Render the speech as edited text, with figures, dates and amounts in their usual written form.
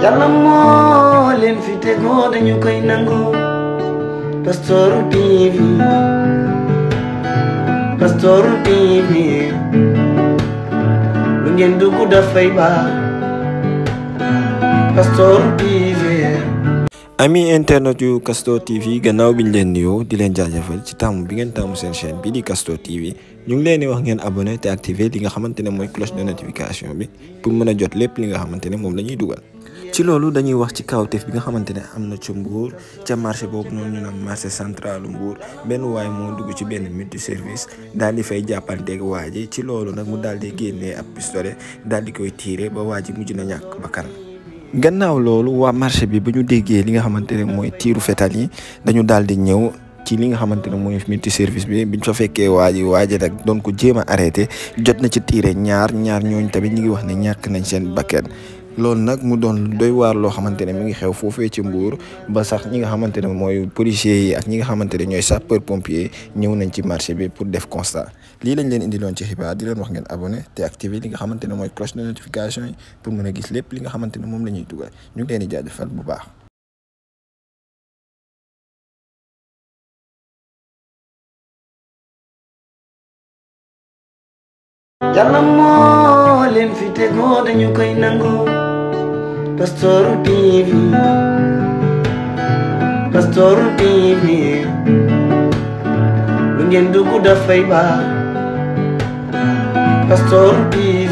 Yàlla moo leen fi tegoo dañu koy nangu. Pastoru TV, Pastoru TV, lu ngeen dugg dafay baax. Pastoru TV. Ami internet yu Castor TV gannaaw biñ leen nuyoo di leen jaajëfal ci taamu bi ngeen taamu seen chaîne bi di Castor TV ñu ngi leen di wax ngeen abonné te activer li nga xamante ne mooy cloche de notification bi pour mën a jot lépp li nga xamante ne moom la ñuy dugal. ci loolu dañuy wax ci kawteef bi nga xamante ne am na ca Mbour ca marché boobu noonu ñu naan marché central Mbour benn waay moo dugg ci benn multi service daal di fay jàppanteeg waa ji ci loolu nag mu daal di génnee ab pistolet daal di koy tiire ba waa ji mujj na ñàkk bakkan. gannaaw loolu waa marché bi ba ñu déggee li nga xamante ne mooy tiiru fetal yi dañu daal di ñëw ci li nga xamante ne mooy multi service bi biñ fa fekkee waa ji nag doon ko jéem a arrêté jot na ci tiire ñaar ñooñu tamit ñu ngi wax ne ñàkk nañ seen bakkan. loolu nag mu doon doy waar loo xamante ne mi ngi xew foofee ci Mbour ba sax ñi nga xamante ne mooy policiers yi ak ñi nga xamante ne ñooy sapeur pompier ñëw nañ ci marché bi pour def constat lii lañ leen indiloon ci xibaar di leen wax ngeen abonné te activer li nga xamante ne mooy cloche de notification yi pour mën a gis lépp li nga xamante ne moom la ñuy dugal ñu ngi leen di jaajëfal bu baax. Yàlla moo leen fi tegoo dañu koy nangu. Pastoru TV, Pastoru TV, lu ngeen dugg dafay baax. Pastoru TV.